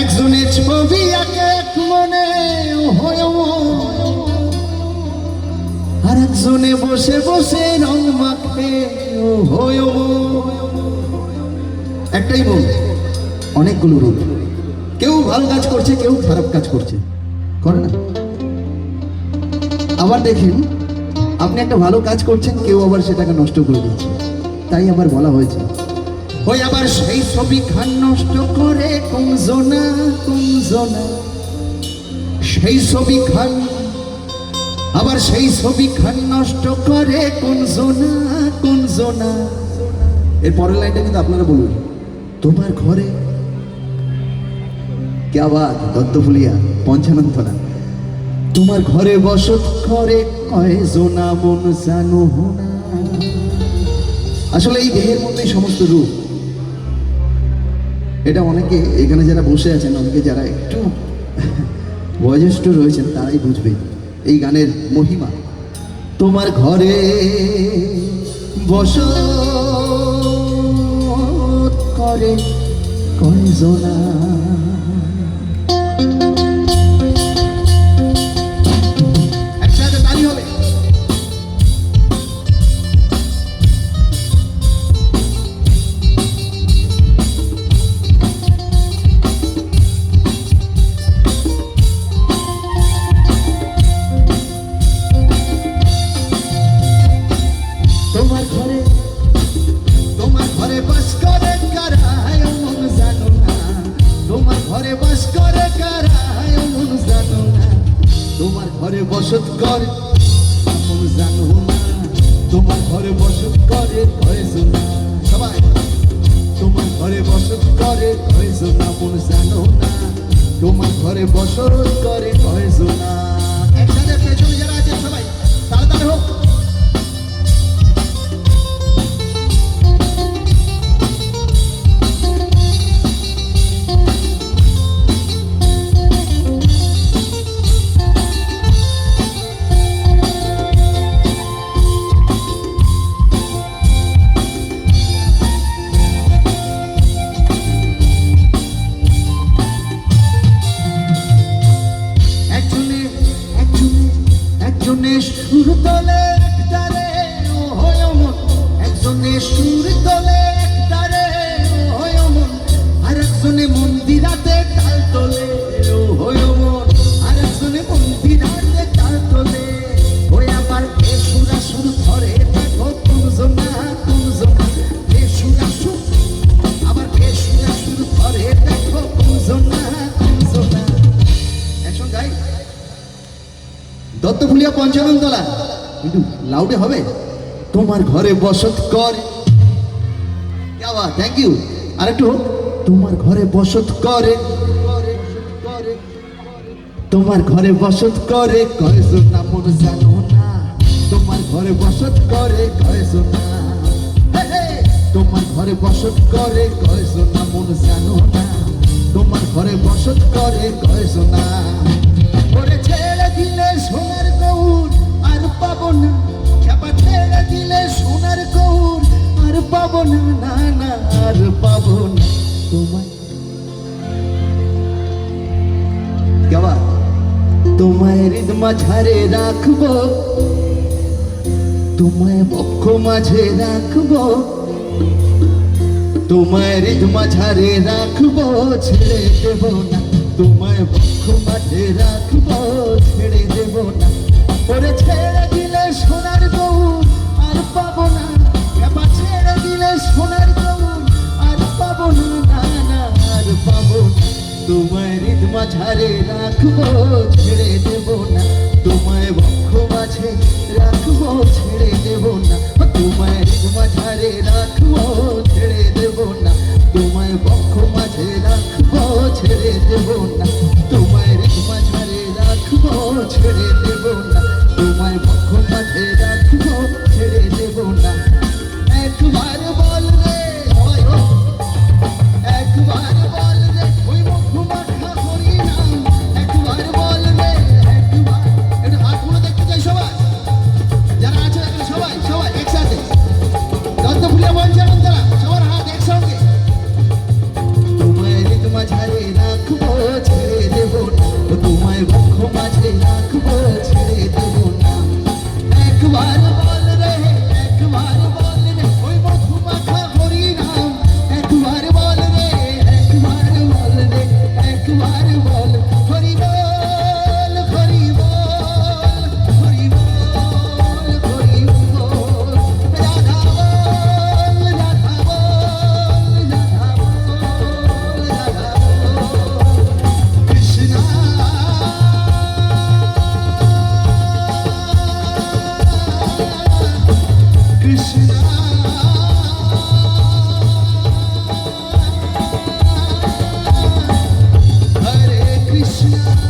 একজনের ছবি আঁকে এক মনে আর একজনে বসে বসে রং মাখে একটাই বল, অনেকগুলো রূপ। কেউ ভালো কাজ করছে, কেউ খারাপ কাজ করছে, করে না? আবার দেখেন, আপনি একটা ভালো কাজ করছেন, কেউ আবার সেটাকে নষ্ট করে দিচ্ছে। তাই আবার বলা হয়েছে, ওই আবার সেই ছবি খান নষ্ট করে কুঞ্জনা কুঞ্জনা, সেই ছবি খান আবার সেই ছবি খান নষ্ট করে কুঞ্জনা কুঞ্জনা। এর পরের লাইনটা কিন্তু আপনারা বলুন, তোমার ঘরে কে আবার দত্তফুলিয়া পঞ্চানন্তনা, তোমার ঘরে বসত করে কয়জনা মন জানো না। আসলে এই দেহের মধ্যে সমস্ত রূপ। এটা অনেকে এখানে যারা বসে আছেন, অনেকে যারা একটু বয়োজ্যেষ্ঠ রয়েছেন তারাই বুঝবে এই গানের মহিমা। তোমার ঘরে বসত করে কয়জনা, একসাথে তালি হবে। তোমার ঘরে বসত করে মন জানো না, তোমার ঘরে বসত করে কয়জনা, সবাই তোমার ঘরে বসত করে কয়জনা মন জানো না, তোমার ঘরে বসত করে কয়জনা। একসাথে পেছনে যারা আছেন সবাই তাড়াতাড়ি হোক। সুর তোলে একটারে হয় মন, একজনে সুর তোলে একটারে হয় মন, আর একজনে মন্দিরাতে তাল তোলে হয় মন, আর একজনে মন্দিরাতে তাল তোলে। ওই আবার এ সুরা সুর ধরে দেখো কুঞ্জনা কুঞ্জনা, এ সুরা সুর আবার এ সুরা সুর ধরে দেখো কুঞ্জনা কুঞ্জনা। একসঙ্গে গাই দত্তফুলিয়া পঞ্চাননতলা, একটু লাউডে হবে। তোমার ঘরে বসত করে, থ্যাংক ইউ। আর একটু, তোমার ঘরে বসত করে, তোমার ঘরে বসত করে কয়জনা মন জানো না, তোমার ঘরে বসত করে কয়জনা, তোমার ঘরে বসত করে কয়জনা মন জানো না, তোমার ঘরে বসত করে কয়জনা। ওরে ছেড়ে দিলে সোনার গৌর আর পাবো না, চাপা ছেড়ে দিলে সোনার গৌর আর পাবো না, না না আর পাবো না তোমায়। কেমন তোমায় হৃদ মাঝারে রাখবো, তোমায় বক্ষ মাঝে রাখবো, তোমায় হৃদ মাঝারে রাখবো, ছেড়ে দেব না, তোমায় বক্ষ মাঝে রাখবো, ছেড়ে দেব না। ওরে ছেড়ে দিলে সোনার গৌর আর পাবো না, এবার ছেড়ে দিলে সোনার গৌর আর পাবো না, না না আর পাবো না। তোমায় হৃদ মাঝারে রাখবো, ছেড়ে দেব না, তোমায় বক্ষ মাঝে রাখবো, ছেড়ে দেব না, তোমায় হৃদ মাঝারে রাখবো, ছেড়ে দেব না, তোমায় বক্ষ মাঝে রাখবো, ছেড়ে দেব না, তোমায় হৃদ মাঝারে রাখবো, ছেড়ে দেব না, তোমায় বক্ষ মাঝে রাখবো, ছেড়ে দেব না। একবার বল রে, একবার বল রে, ওই বক্ষ মাঠা করি না, একবার বল রে, না